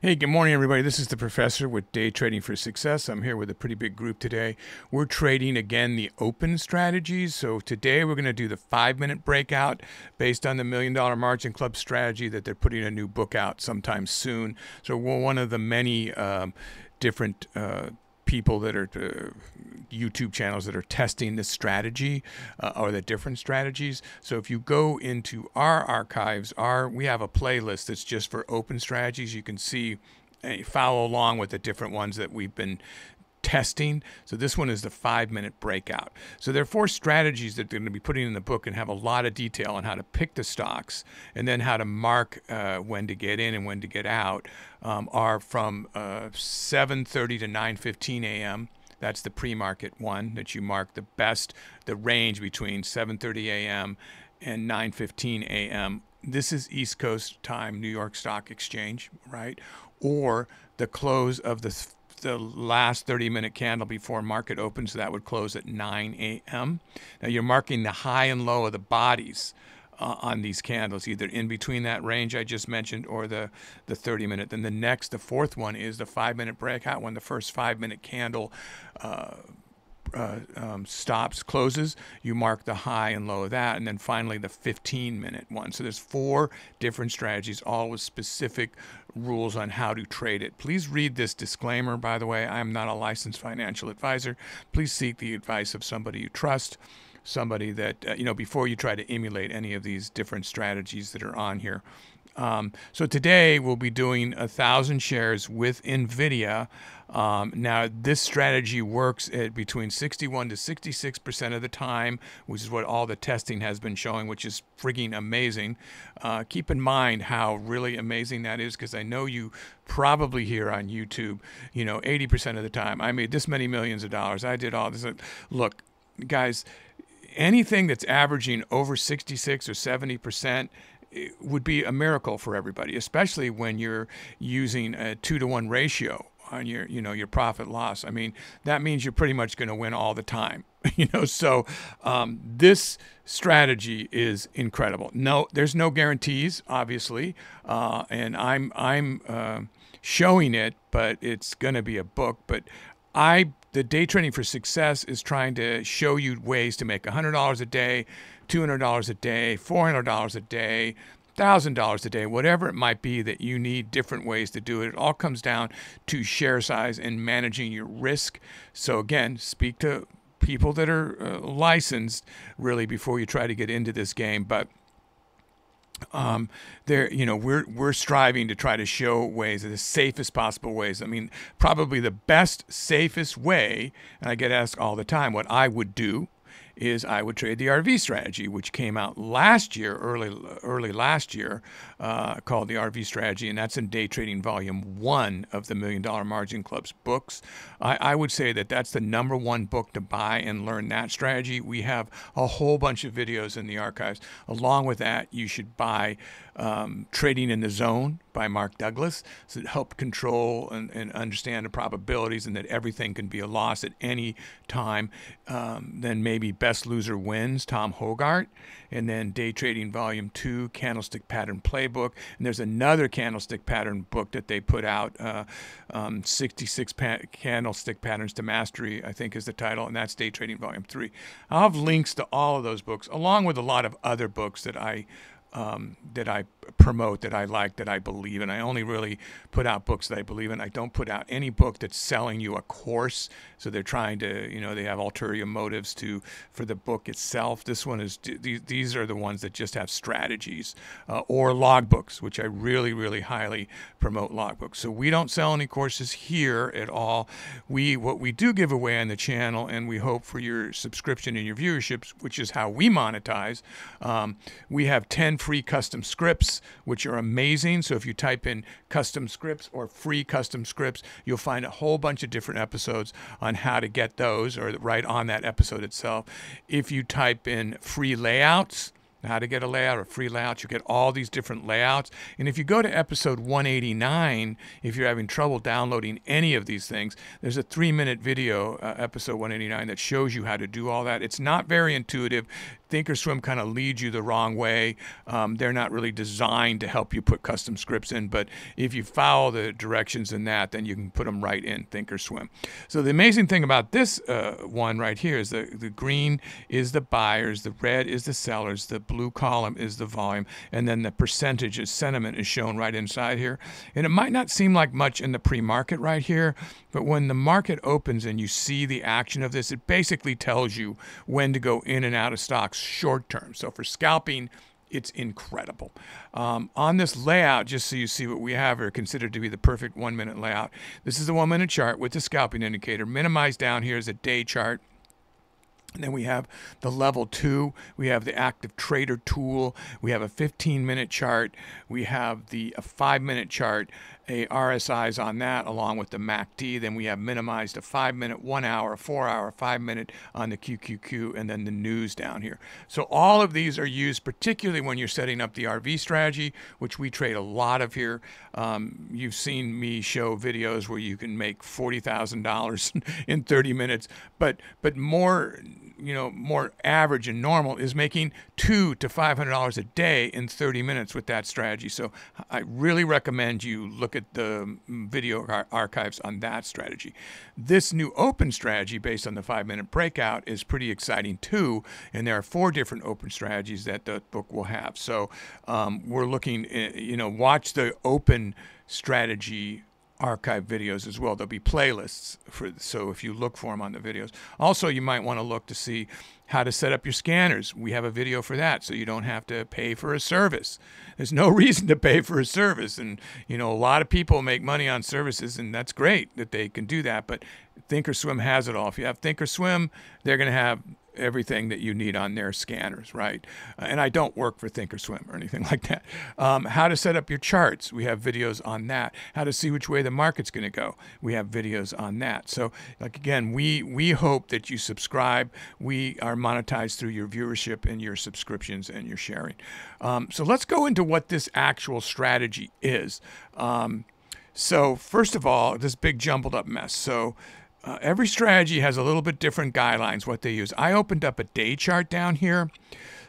Hey, good morning, everybody. This is the professor with Day Trading for Success. I'm here with a pretty big group today. We're trading, again, the open strategies. So today we're going to do the 5-minute breakout based on the $1 Million Margin Club strategy that they're putting a new book out sometime soon. So we're one of the many different people that are YouTube channels that are testing this strategy or the different strategies. So if you go into our archives, we have a playlist that's just for open strategies. You can see, follow along with the different ones that we've been testing. So this one is the 5-minute breakout. So there are 4 strategies that they're going to be putting in the book and have a lot of detail on how to pick the stocks and then how to mark when to get in and when to get out. Are from 7:30 to 9:15 a.m. That's the pre-market one that you mark the range between 7:30 a.m. and 9:15 a.m. This is East Coast time, New York Stock Exchange, right? Or the close of the last 30-minute candle before market opens, so that would close at 9 a.m. Now you're marking the high and low of the bodies on these candles, either in between that range I just mentioned or the 30-minute. Then the fourth one is the 5-minute breakout. When the first 5-minute candle closes, you mark the high and low of that, and then finally the 15-minute one. So there's 4 different strategies, all with specific rules on how to trade it. Please read this disclaimer, by the way. I'm not a licensed financial advisor. Please seek the advice of somebody you trust, somebody that, before you try to emulate any of these different strategies that are on here. So today we'll be doing 1,000 shares with NVIDIA. Now this strategy works at between 61 to 66% of the time, which is what all the testing has been showing, which is frigging amazing. Keep in mind how really amazing that is, because I know you probably hear on YouTube, 80% of the time, I made this many millions of dollars. I did all this. Look, guys, anything that's averaging over 66 or 70% would be a miracle for everybody, especially when you're using a 2-to-1 ratio on your profit loss. I mean, that means you're pretty much going to win all the time. So this strategy is incredible. No, there's no guarantees, obviously, and I'm showing it, but it's going to be a book. But the Day Trading for Success is trying to show you ways to make $100 a day, $200 a day, $400 a day, $1,000 a day, whatever it might be that you need different ways to do it. It all comes down to share size and managing your risk. So again, speak to people that are licensed really before you try to get into this game. But we're striving to try to show ways, the safest possible ways. I mean, probably the best, safest way, and I get asked all the time what I would do, is I would trade the RV strategy, which came out last year, early last year, called the RV strategy, and that's in Day Trading Volume 1 of the $1 Million Margin Club's books. I would say that that's the #1 book to buy and learn that strategy. We have a whole bunch of videos in the archives. Along with that, you should buy Trading in the Zone by Mark Douglas, so it helps control and understand the probabilities and that everything can be a loss at any time. Then maybe Best Loser Wins, Tom Hougaard, and then Day Trading Volume 2, Candlestick Pattern Playbook. And there's another candlestick pattern book that they put out, 66 Candlestick Patterns to Mastery, I think is the title, and that's Day Trading Volume 3. I'll have links to all of those books, along with a lot of other books that I promote, that I like, that I believe in. I only really put out books that I believe in. I don't put out any book that's selling you a course. So they're trying to, they have ulterior motives for the book itself. This one is, these are the ones that just have strategies, or logbooks, which I really, really highly promote logbooks. So we don't sell any courses here at all. What we do give away on the channel, and we hope for your subscription and your viewerships, which is how we monetize, we have 10 free custom scripts, which are amazing. So if you type in custom scripts or free custom scripts, you'll find a whole bunch of different episodes on how to get those, or right on that episode itself. If you type in free layouts, how to get a layout or free layouts. You get all these different layouts. And if you go to episode 189, if you're having trouble downloading any of these things, there's a 3-minute video, episode 189, that shows you how to do all that. It's not very intuitive. Thinkorswim kind of leads you the wrong way. They're not really designed to help you put custom scripts in, but if you follow the directions in that, then you can put them right in Thinkorswim. So the amazing thing about this one right here is the green is the buyers, the red is the sellers, the blue column is the volume, and then the percentage of sentiment is shown right inside here. And it might not seem like much in the pre-market right here, but when the market opens and you see the action of this, it basically tells you when to go in and out of stocks short term. So for scalping, it's incredible. On this layout, just so you see what we have here, considered to be the perfect 1-minute layout. This is the 1-minute chart with the scalping indicator. Minimized down here is a day chart. And then we have the level 2, we have the active trader tool, we have a 15-minute chart, we have the 5-minute chart, a RSIs on that along with the MACD. Then we have minimized a 5-minute, 1 hour, 4 hour, 5-minute on the QQQ, and then the news down here. So all of these are used particularly when you're setting up the RV strategy, which we trade a lot of here. You've seen me show videos where you can make $40,000 in 30 minutes, but more, more average and normal is making $200 to $500 a day in 30 minutes with that strategy. So I really recommend you look at the video archives on that strategy. This new open strategy based on the 5-minute breakout is pretty exciting too, and there are 4 different open strategies that the book will have. So we're looking, watch the open strategy archive videos as well. There'll be playlists so if you look for them on the videos. Also, you might want to look to see how to set up your scanners. We have a video for that, so you don't have to pay for a service. There's no reason to pay for a service, and a lot of people make money on services, and that's great that they can do that, but Thinkorswim has it all. If you have Thinkorswim, they're going to have everything that you need on their scanners, right? And I don't work for Thinkorswim or anything like that. How to set up your charts, we have videos on that. How to see which way the market's going to go, we have videos on that. So again, we hope that you subscribe. We are monetized through your viewership and your subscriptions and your sharing. So let's go into what this actual strategy is. So first of all, this big jumbled up mess. So every strategy has a little bit different guidelines, what they use. I opened up a day chart down here.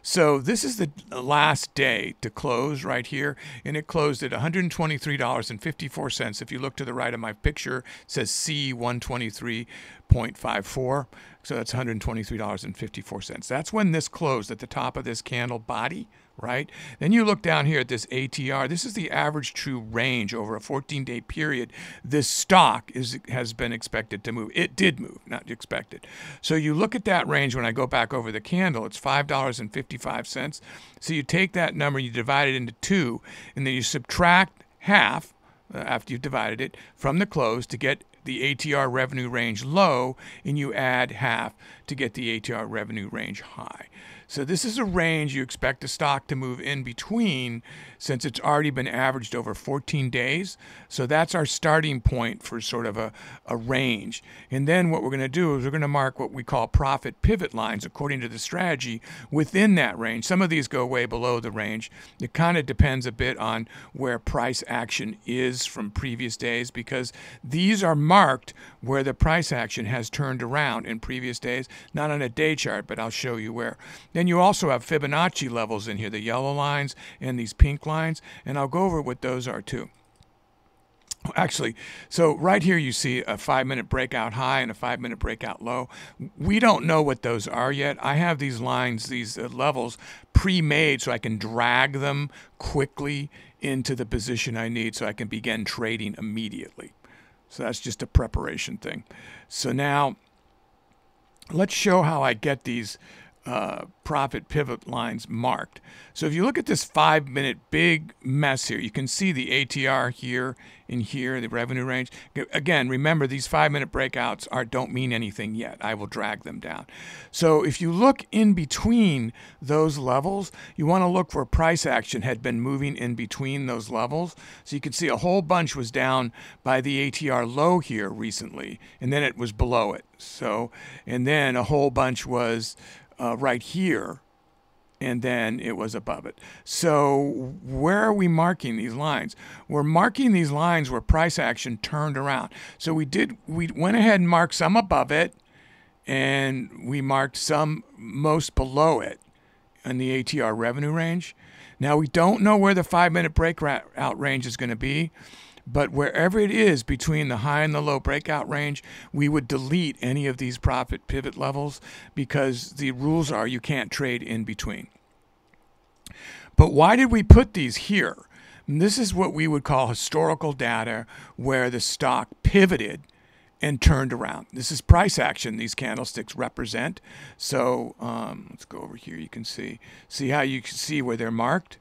So this is the last day to close right here, and it closed at $123.54. If you look to the right of my picture, it says C123.54. So that's $123.54. That's when this closed at the top of this candle body, right? Then you look down here at this ATR. This is the average true range over a 14-day period. This stock has been expected to move. It did move, not expected. So you look at that range when I go back over the candle, it's $5.55. So you take that number, you divide it into 2, and then you subtract half after you've divided it from the close to get the ATR revenue range low, and you add half to get the ATR revenue range high. So this is a range you expect the stock to move in between, since it's already been averaged over 14 days. So that's our starting point for sort of a range. And then what we're going to do is we're going to mark what we call profit pivot lines according to the strategy within that range. Some of these go way below the range. It kind of depends a bit on where price action is from previous days, because these are marked where the price action has turned around in previous days, not on a day chart, but I'll show you where. Then you also have Fibonacci levels in here, the yellow lines and these pink lines, and I'll go over what those are too. Actually, so right here you see a 5-minute breakout high and a 5-minute breakout low. We don't know what those are yet. I have these lines, these levels pre-made so I can drag them quickly into the position I need so I can begin trading immediately. So that's just a preparation thing. So now let's show how I get these profit pivot lines marked. So if you look at this 5-minute big mess here, you can see the ATR here and here, the revenue range. Again, remember these 5-minute breakouts don't mean anything yet. I will drag them down. So if you look in between those levels, you want to look for price action had been moving in between those levels. So you can see a whole bunch was down by the ATR low here recently, and then it was below it. So, and then a whole bunch was right here, and then it was above it. So where are we marking these lines? We're marking these lines where price action turned around. So we went ahead and marked some above it, and we marked some most below it in the ATR revenue range. Now we don't know where the 5-minute breakout range is going to be, but wherever it is between the high and the low breakout range, we would delete any of these profit pivot levels because the rules are you can't trade in between. But why did we put these here? And this is what we would call historical data where the stock pivoted and turned around. This is price action these candlesticks represent. So let's go over here. You can see how you can see where they're marked.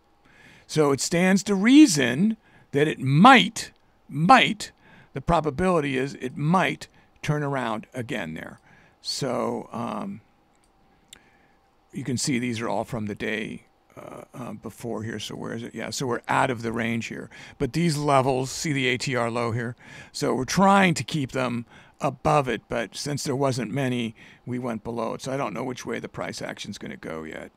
So it stands to reason that it might, the probability is it might turn around again there. So you can see these are all from the day before here. So where is it? Yeah, so we're out of the range here. But these levels, see the ATR low here? So we're trying to keep them above it, but since there wasn't many, we went below it. So I don't know which way the price action is going to go yet.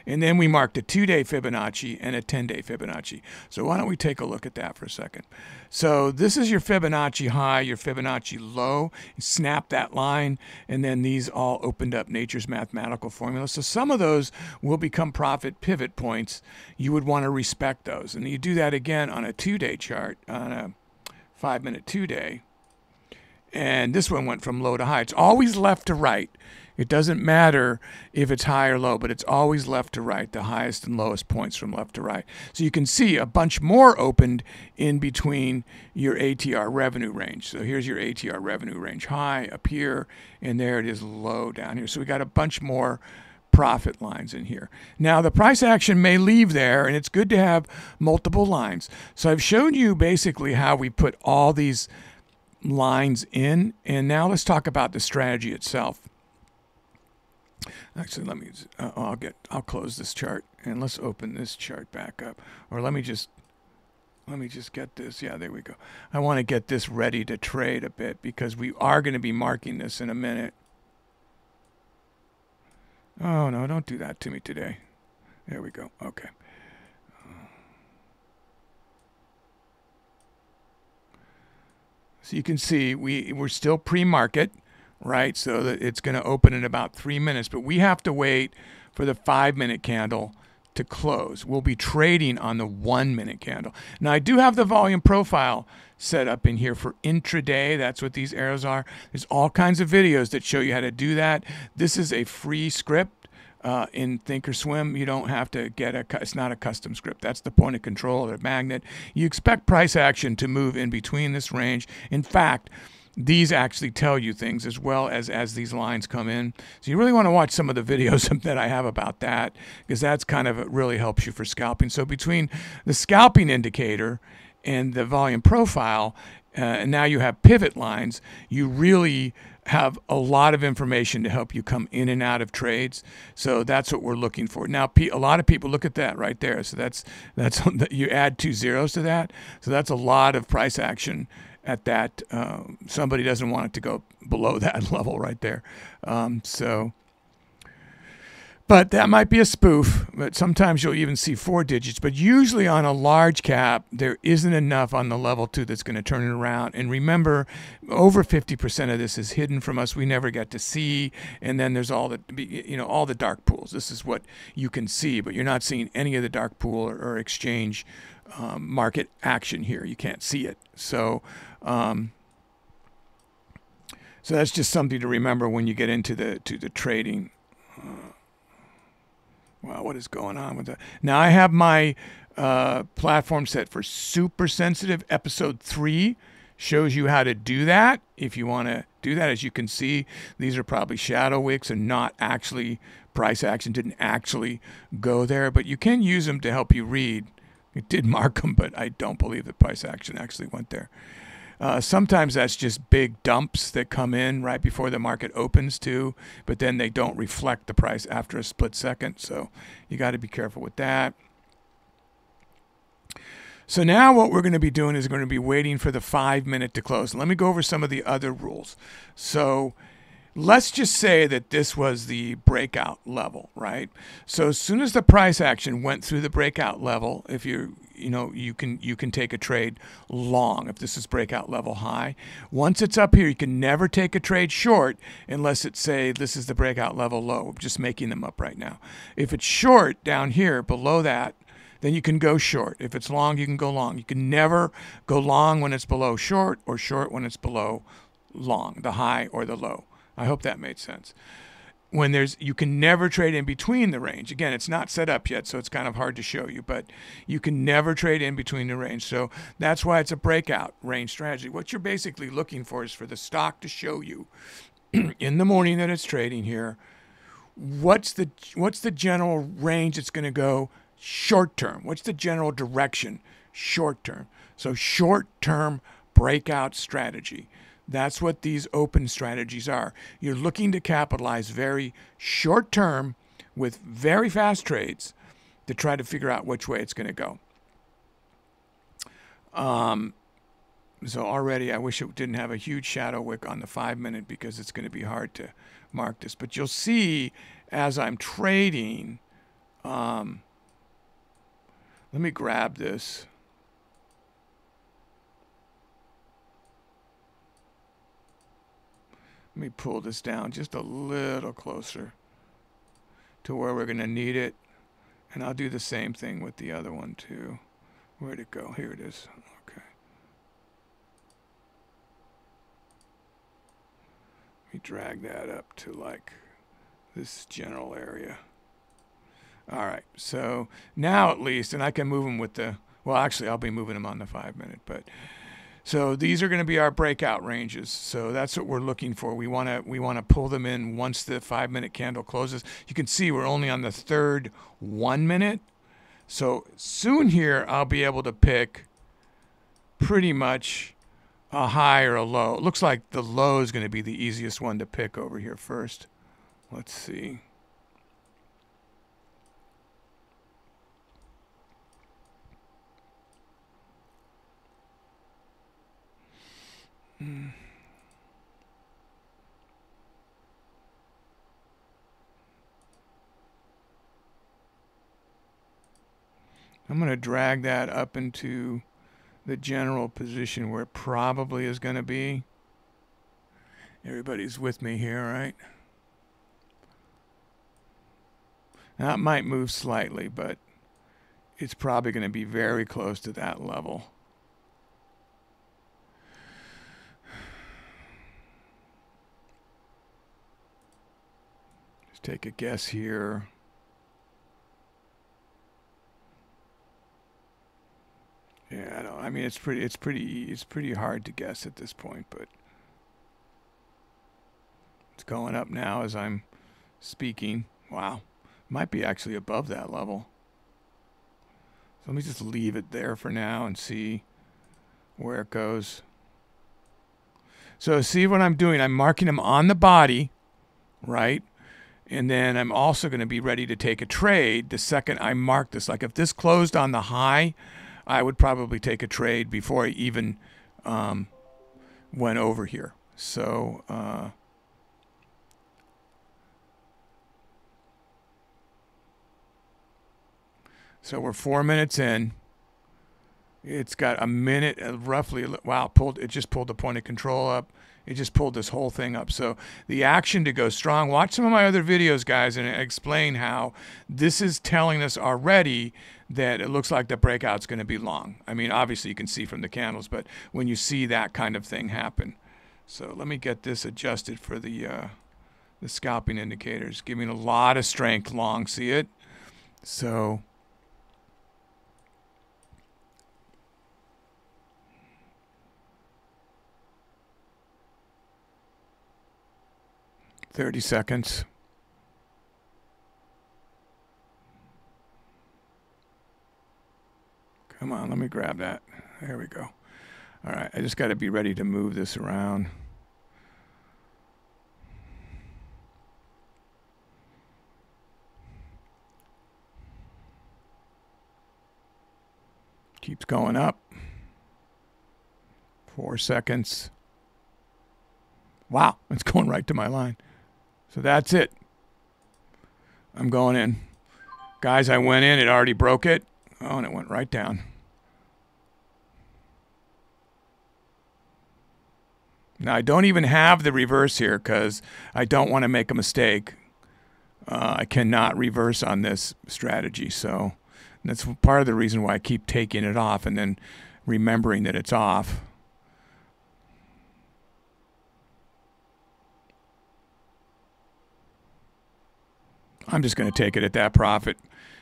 And then we marked a 2-day Fibonacci and a 10-day Fibonacci. So why don't we take a look at that for a second. So this is your Fibonacci high, your Fibonacci low. You snap that line, and then these all opened up nature's mathematical formula. So some of those will become profit pivot points. You would want to respect those. And you do that again on a 2-day chart, on a 5-minute 2-day. And this one went from low to high. It's always left to right. It doesn't matter if it's high or low, but it's always left to right, the highest and lowest points from left to right. So you can see a bunch more opened in between your ATR revenue range. So here's your ATR revenue range, high up here, and there it is low down here. So we got a bunch more profit lines in here. Now the price action may leave there, and it's good to have multiple lines. So I've shown you basically how we put all these lines in, and now let's talk about the strategy itself. Actually, let me I'll close this chart and let's open this chart back up, or let me just get this. Yeah, there we go. I want to get this ready to trade a bit because we are going to be marking this in a minute. Oh no, don't do that to me today. There we go. Okay. So you can see we're still pre-market, right? So that it's going to open in about 3 minutes, but we have to wait for the 5-minute candle to close. We'll be trading on the 1-minute candle. Now I do have the volume profile set up in here for intraday. That's what these arrows are. There's all kinds of videos that show you how to do that. This is a free script. In Thinkorswim, you don't have to get it's not a custom script. That's the point of control of the magnet. You expect price action to move in between this range. In fact, these actually tell you things as well as these lines come in. So you really want to watch some of the videos that I have about that, because that's kind of really helps you for scalping. So between the scalping indicator and the volume profile, and now you have pivot lines, you really have a lot of information to help you come in and out of trades. So that's what we're looking for. Now, a lot of people look at that right there. So that's you add 2 zeros to that. So that's a lot of price action at that. Somebody doesn't want it to go below that level right there. But that might be a spoof, but sometimes you'll even see 4 digits. But usually on a large cap, there isn't enough on the level 2 that's going to turn it around. And remember, over 50% of this is hidden from us. We never get to see. And then there's all the dark pools. This is what you can see, but you're not seeing any of the dark pool or exchange market action here. You can't see it. So that's just something to remember when you get into the trading. Wow, what is going on with that? Now I have my platform set for super sensitive. Episode 3 shows you how to do that. If you want to do that, as you can see, these are probably shadow wicks and not actually price action, didn't actually go there, but you can use them to help you read. It did mark them, but I don't believe the price action actually went there. Sometimes that's just big dumps that come in right before the market opens too, but then they don't reflect the price after a split second. So you got to be careful with that. So now what we're going to be doing is going to be waiting for the 5-minute to close. Let me go over some of the other rules. So let's just say that this was the breakout level, right? So as soon as the price action went through the breakout level, if you can take a trade long if this is breakout level high. Once it's up here, you can never take a trade short unless it's say this is the breakout level low. I'm just making them up right now. If it's short down here below that, then you can go short. If it's long, you can go long. You can never go long when it's below short or short when it's below long, the high or the low. I hope that made sense. You can never trade in between the range. Again, it's not set up yet, so it's kind of hard to show you, but you can never trade in between the range. So that's why it's a breakout range strategy. What you're basically looking for is for the stock to show you in the morning that it's trading here, what's the general range it's going to go short term? What's the general direction short term? So short term breakout strategy. That's what these open strategies are. You're looking to capitalize very short term with very fast trades to try to figure out which way it's going to go. So already I wish it didn't have a huge shadow wick on the 5-minute because it's going to be hard to mark this. But you'll see as I'm trading, let me grab this. Let me pull this down just a little closer to where we're going to need it. And I'll do the same thing with the other one too. Where'd it go? Here it is. Okay. Let me drag that up to like this general area. All right. So now at least, and I can move them with the, well, actually I'll be moving them on the 5-minute, but so these are going to be our breakout ranges. So that's what we're looking for. We want to pull them in once the 5-minute candle closes. You can see we're only on the third 1 minute. So soon here I'll be able to pick pretty much a high or a low. It looks like the low is going to be the easiest one to pick over here first. Let's see. I'm going to drag that up into the general position where it probably is going to be. Everybody's with me here, right? Now it might move slightly, but it's probably going to be very close to that level. Just take a guess here. Yeah, I mean it's pretty hard to guess at this point, but it's going up now as I'm speaking. Wow, might be actually above that level. So let me just leave it there for now and see where it goes. So see what I'm doing? I'm marking them on the body, right? And then I'm also going to be ready to take a trade the second I mark this. Like if this closed on the high, I would probably take a trade before I even went over here. So so we're 4 minutes in. It's got a minute roughly. Wow, it just pulled the point of control up. It just pulled this whole thing up. So the action to go strong. Watch some of my other videos, guys, and explain how this is telling us already that it looks like the breakout's going to be long. I mean, obviously you can see from the candles, but when you see that kind of thing happen. So let me get this adjusted for the scalping indicators. Giving a lot of strength long. See it? So 30 seconds. Come on, let me grab that. There we go. All right, I just got to be ready to move this around. Keeps going up. 4 seconds. Wow, it's going right to my line. So that's it. I'm going in. Guys, I went in. It already broke it. Oh, and it went right down. Now, I don't even have the reverse here because I don't want to make a mistake. I cannot reverse on this strategy. So that's part of the reason why I keep taking it off and then remembering that it's off. I'm just going to take it at that profit.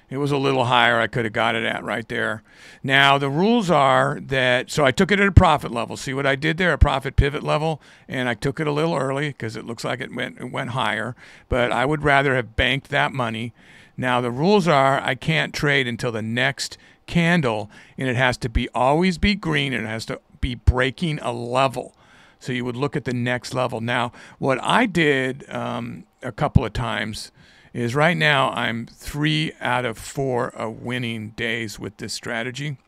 It was a little higher. I could have got it at right there. Now, the rules are that, so I took it at a profit level. See what I did there? A profit pivot level. And I took it a little early because it looks like it went higher. But I would rather have banked that money. Now, the rules are I can't trade until the next candle. And it has to always be green. And it has to be breaking a level. So you would look at the next level. Now, what I did a couple of times is right now I'm 3 out of 4 of winning days with this strategy.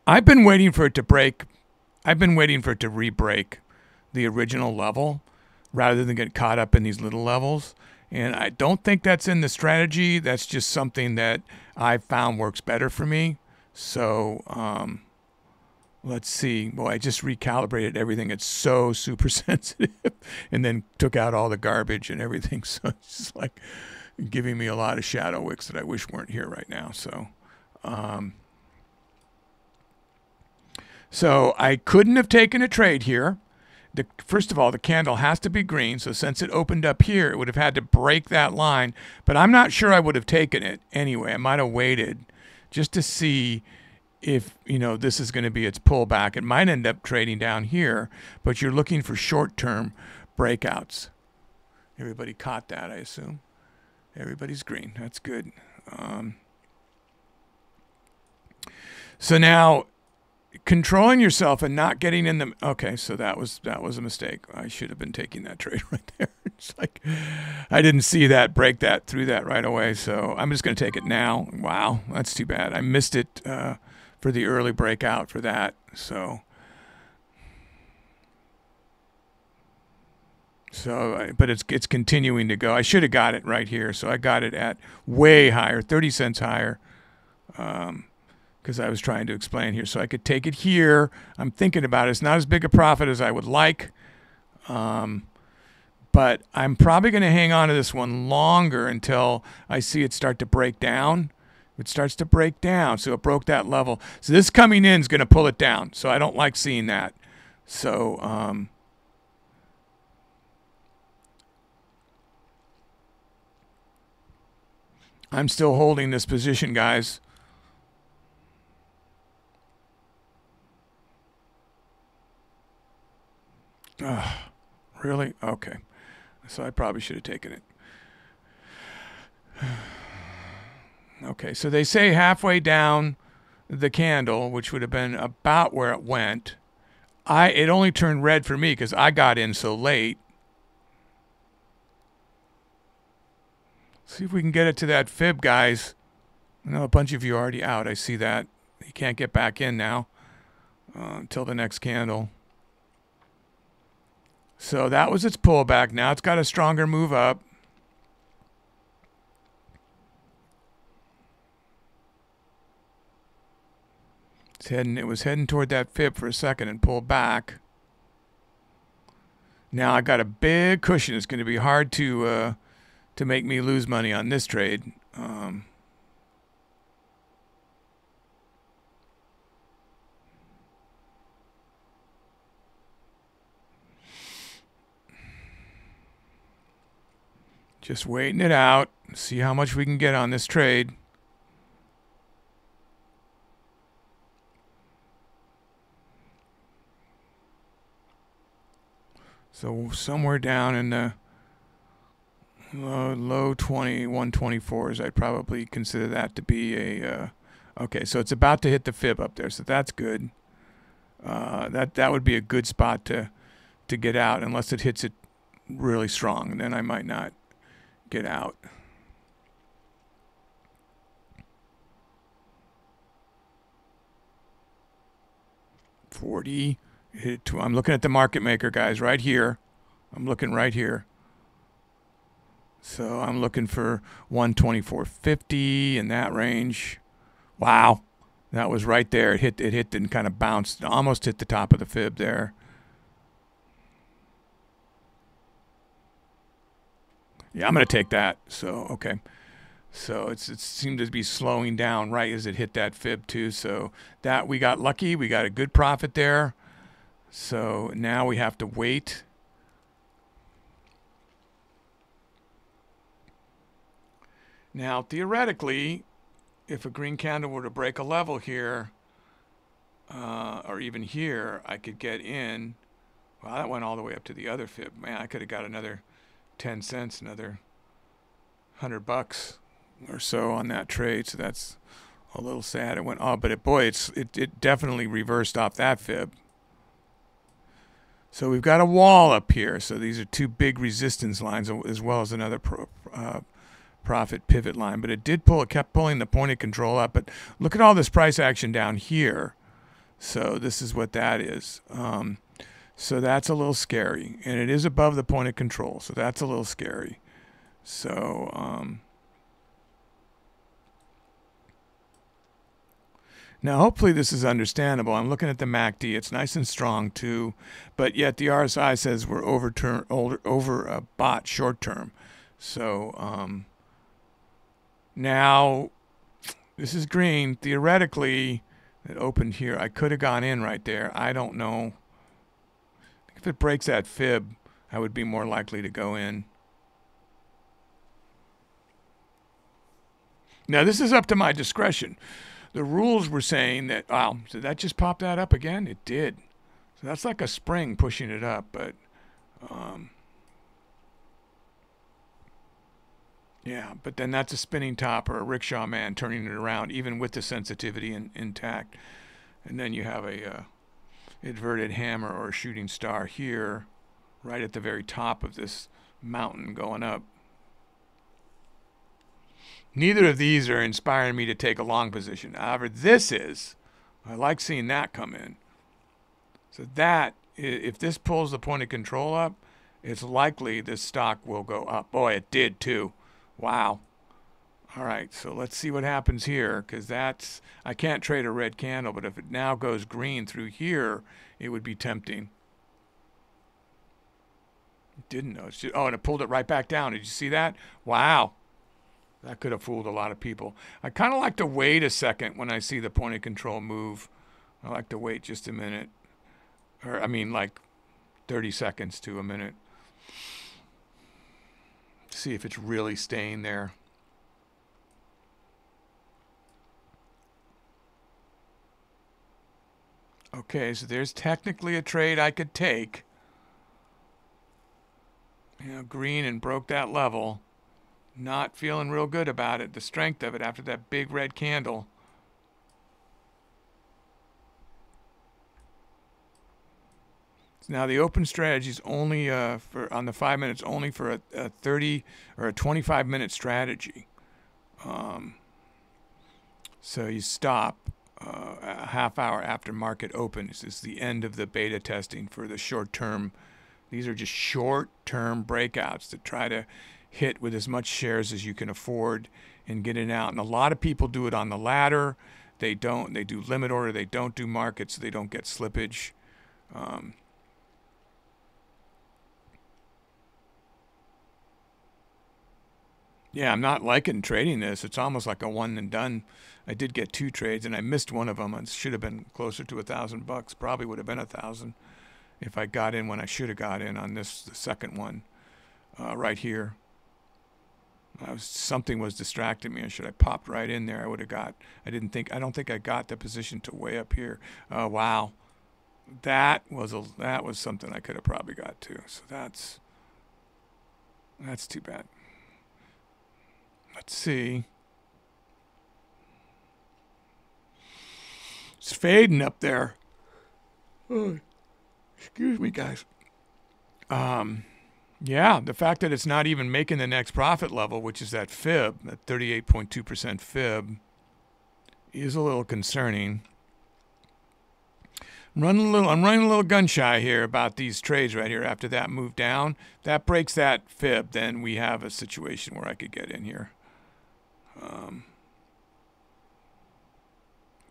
I've been waiting for it to break. I've been waiting for it to re-break the original level rather than get caught up in these little levels. And I don't think that's in the strategy. That's just something that I've found works better for me. So let's see. Boy, I just recalibrated everything. It's so super sensitive and then took out all the garbage and everything. So it's just like giving me a lot of shadow wicks that I wish weren't here right now. So I couldn't have taken a trade here. First of all, the candle has to be green. So since it opened up here, it would have had to break that line. But I'm not sure I would have taken it anyway. I might have waited just to see if, you know, this is going to be its pullback. It might end up trading down here, but you're looking for short-term breakouts. Everybody caught that, I assume. Everybody's green. That's good. So now, controlling yourself and not getting in the... Okay, so that was a mistake. I should have been taking that trade right there. It's like I didn't see that break that through that right away, so I'm just going to take it now. Wow, that's too bad. I missed it for the early breakout for that. So but it's continuing to go. I should have got it right here. So I got it at way higher, 30 cents higher, because I was trying to explain here. So I could take it here. I'm thinking about it. It's not as big a profit as I would like, but I'm probably going to hang on to this one longer until I see it start to break down. It starts to break down. So it broke that level. So this coming in is going to pull it down. So I don't like seeing that. So I'm still holding this position, guys. Really? Okay. So I probably should have taken it. Okay, so they say halfway down the candle, which would have been about where it went. It only turned red for me because I got in so late. See if we can get it to that fib, guys. I know a bunch of you are already out. I see that. You can't get back in now until the next candle. So that was its pullback. Now it's got a stronger move up. It was heading toward that fib for a second and pulled back. Now I got a big cushion. It's going to be hard to make me lose money on this trade. Just waiting it out. See how much we can get on this trade. So somewhere down in the low 124s, I'd probably consider that to be a... okay, so it's about to hit the fib up there, so that's good. That would be a good spot to get out, unless it hits it really strong, and then I might not get out. $40. I'm looking at the market maker, guys, right here. I'm looking right here. So I'm looking for 124.50 in that range. Wow, that was right there. It hit and kind of bounced, almost hit the top of the fib there. Yeah, I'm going to take that. So, okay. So it seemed to be slowing down right as it hit that fib too. So that we got lucky. We got a good profit there. So now we have to wait. Now, theoretically, if a green candle were to break a level here, or even here, I could get in. Well, that went all the way up to the other fib. Man, I could have got another 10 cents, another $100 or so on that trade. So that's a little sad. It went, oh, but it definitely reversed off that fib. So we've got a wall up here. So these are two big resistance lines, as well as another profit pivot line. But it kept pulling the pointed control up. But look at all this price action down here. So this is what that is. So that's a little scary. And it is above the pointed control. So that's a little scary. So now hopefully this is understandable. I'm looking at the MACD. It's nice and strong too. But yet the RSI says we're overbought short term. So now this is green. Theoretically, it opened here. I could have gone in right there. I don't know. If it breaks that fib, I would be more likely to go in. Now, this is up to my discretion. The rules were saying that, wow, so that just popped that up again? It did. So that's like a spring pushing it up, but yeah, but then that's a spinning top or a rickshaw man turning it around, even with the sensitivity intact. And then you have a inverted hammer or a shooting star here, right at the very top of this mountain going up. Neither of these are inspiring me to take a long position. However, this is. I like seeing that come in. So that, if this pulls the point of control up, it's likely this stock will go up. Boy, it did too. Wow. All right, so let's see what happens here, because that's, I can't trade a red candle, but if it now goes green through here, it would be tempting. It didn't know. It's just, oh, and it pulled it right back down. Did you see that? Wow. That could have fooled a lot of people. I kind of like to wait a second when I see the point of control move. I like to wait just a minute. Or, I mean, like 30 seconds to a minute. See if it's really staying there. Okay, so there's technically a trade I could take. You know, green and broke that level. Not feeling real good about it, the strength of it after that big red candle. Now the open strategy is only on the 5 minutes, only for a 30 or a 25-minute strategy. So you stop a half hour after market opens. This is the end of the beta testing for the short term. These are just short term breakouts to try to hit with as much shares as you can afford and get it out. And a lot of people do it on the ladder. They do limit order. They don't do markets, so they don't get slippage. Yeah, I'm not liking trading this. It's almost like a one and done. I did get 2 trades, and I missed one of them. It should have been closer to $1,000. Probably would have been 1,000 if I got in when I should have got in on this, the second one, right here. Something was distracting me. I should have popped right in there. I would have got. I don't think I got the position to way up here. Wow, that was something I could have probably got to. So that's too bad. Let's see. It's fading up there. Oh, excuse me, guys. Yeah, the fact that it's not even making the next profit level, which is that fib, that 38.2% fib, is a little concerning. I'm running a little gun shy here about these trades right here. After that move down, that breaks that fib, then we have a situation where I could get in here.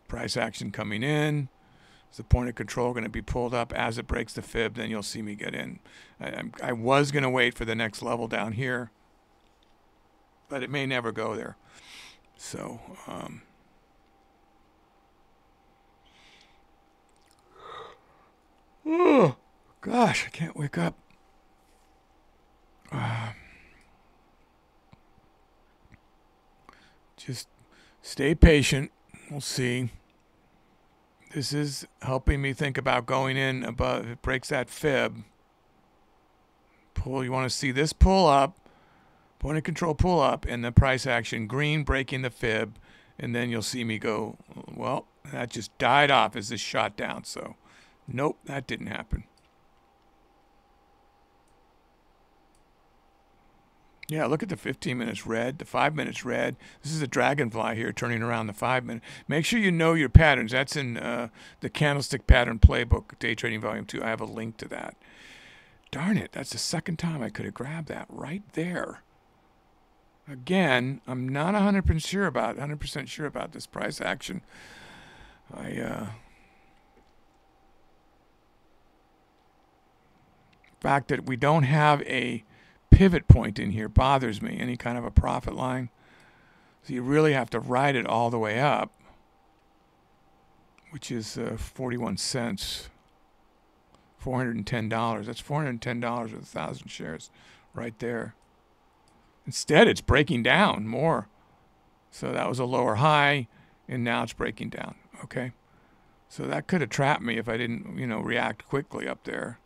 Price action coming in. Is the point of control going to be pulled up as it breaks the fib? Then you'll see me get in. I was going to wait for the next level down here, but it may never go there. So, oh, gosh, I can't wake up. Just stay patient. We'll see. This is helping me think about going in above. If it breaks that fib, pull. You want to see this pull up, point of control pull up, and the price action green breaking the fib, and then you'll see me go, well, that just died off as this shot down. So, nope, that didn't happen. Yeah, look at the 15 minutes red, the 5 minutes red. This is a dragonfly here turning around the 5 minute. Make sure you know your patterns. That's in the Candlestick Pattern Playbook, Day Trading Volume 2. I have a link to that. Darn it, that's the second time I could have grabbed that right there. Again, I'm not 100% sure about this price action. The fact that we don't have a pivot point in here bothers me. Any kind of a profit line. So you really have to ride it all the way up, which is 41 cents. $410. That's $410 with 1,000 shares right there. Instead, it's breaking down more. So that was a lower high, and now it's breaking down. Okay. So that could have trapped me if I didn't, react quickly up there.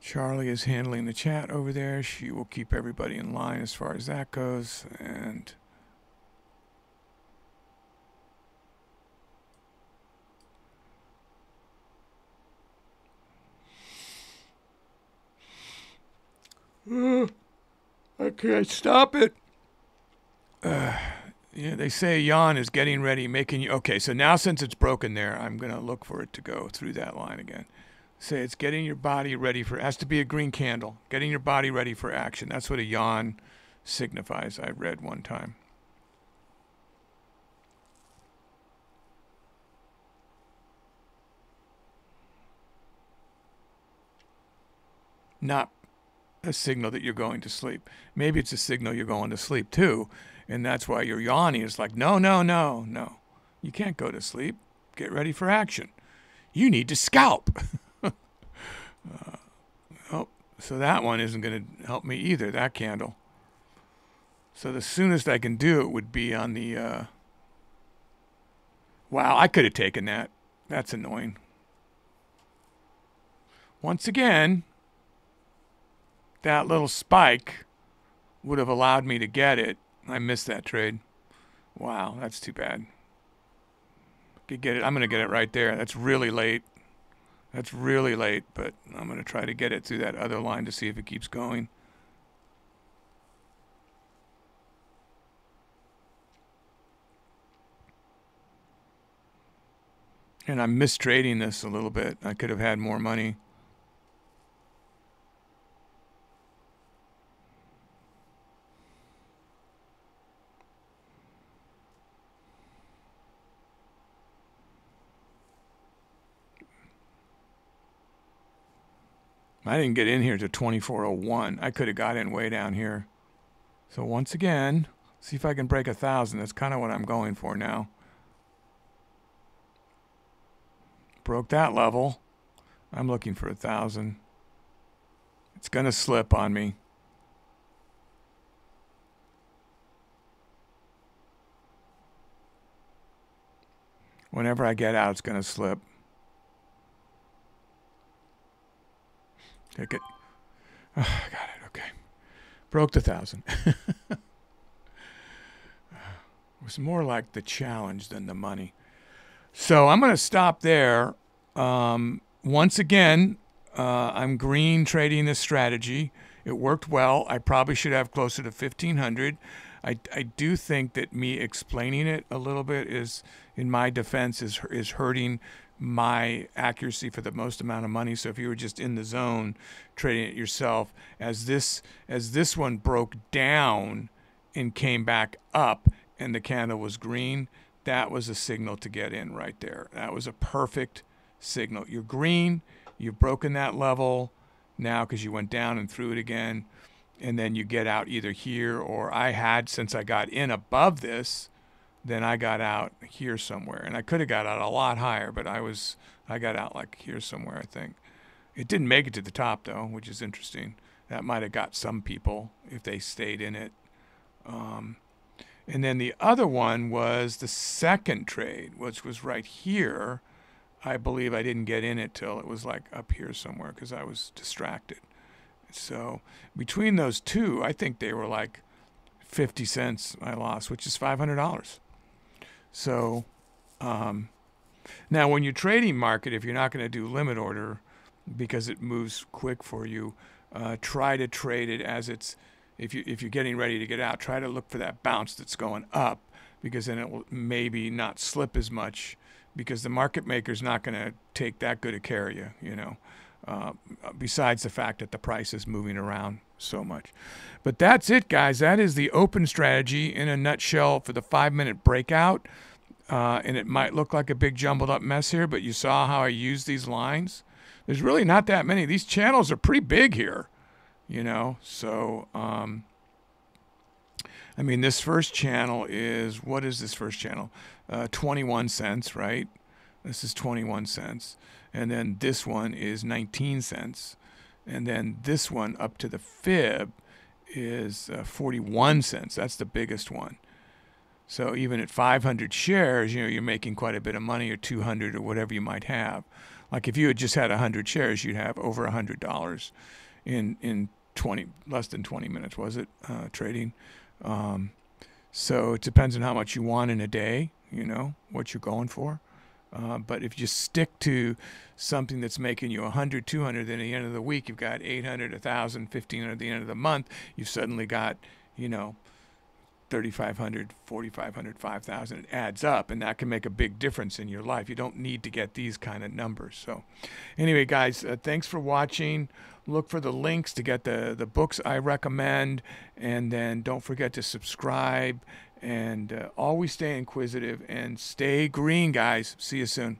Charlie is handling the chat over there. She will keep everybody in line as far as that goes. And I can't stop it. Yeah, they say yawn is getting ready, making you. Okay, so now since it's broken there, I'm going to look for it to go through that line again. Say it's getting your body ready for, it has to be a green candle, getting your body ready for action. That's what a yawn signifies, I read one time. Not a signal that you're going to sleep. Maybe it's a signal you're going to sleep too, and that's why you're yawning. It's like, no, no, no, no. You can't go to sleep. Get ready for action. You need to scalp. Oh, so that one isn't going to help me either, that candle. So the soonest I can do it would be on the... Wow, I could have taken that. That's annoying. Once again, that little spike would have allowed me to get it. I missed that trade. Wow, that's too bad. Could get it. I'm going to get it right there. That's really late. That's really late, but I'm going to try to get it through that other line to see if it keeps going. And I'm mistrading this a little bit. I could have had more money. I didn't get in here to 2401. I could have got in way down here. So once again, see if I can break 1,000. That's kind of what I'm going for now. Broke that level. I'm looking for 1,000. It's going to slip on me. Whenever I get out, it's going to slip. Take it. Oh, I got it. Okay. Broke the 1,000. It was more like the challenge than the money. So I'm going to stop there. Once again, I'm green trading this strategy. It worked well. I probably should have closer to 1,500. I do think that me explaining it a little bit is, in my defense, is hurting my accuracy for the most amount of money. So if you were just in the zone trading it yourself, as this one broke down and came back up and the candle was green, that was a signal to get in right there. That was a perfect signal. You're green, you've broken that level now because you went down and threw it again, and then you get out either here, or I had, since I got in above this, then I got out here somewhere, and I could have got out a lot higher, but I got out like here somewhere, I think. It didn't make it to the top though, which is interesting. That might have got some people if they stayed in it. And then the other one was the second trade, which was right here. I believe I didn't get in it till it was like up here somewhere because I was distracted. So between those two, I think they were like 50 cents I lost, which is $500. So now when you're trading market, if you're not going to do limit order because it moves quick for you, try to trade it as it's, if you're getting ready to get out, try to look for that bounce that's going up, because then it will maybe not slip as much, because the market maker's not going to take that good a care of you, you know, besides the fact that the price is moving around so much. But that's it, guys. That is the open strategy in a nutshell for the 5-minute breakout. And it might look like a big jumbled up mess here, but you saw how I used these lines. There's really not that many. These channels are pretty big here, you know. So, I mean, this first channel is, what is this first channel? 21 cents, right? This is 21 cents. And then this one is 19 cents. And then this one up to the fib is 41 cents. That's the biggest one. So even at 500 shares, you know, you're making quite a bit of money, or 200 or whatever you might have. Like if you had just had 100 shares, you'd have over $100 in less than 20 minutes, was it, trading? So it depends on how much you want in a day, you know, what you're going for. But if you stick to something that's making you 100, 200, then at the end of the week, you've got 800, 1,000, 1,500 at the end of the month, you've suddenly got, you know, 3,500, 4,500, 5,000. It adds up, and that can make a big difference in your life. You don't need to get these kind of numbers. So anyway, guys, thanks for watching. Look for the links to get the books I recommend, and then don't forget to subscribe, and always stay inquisitive and stay green, guys. See you soon.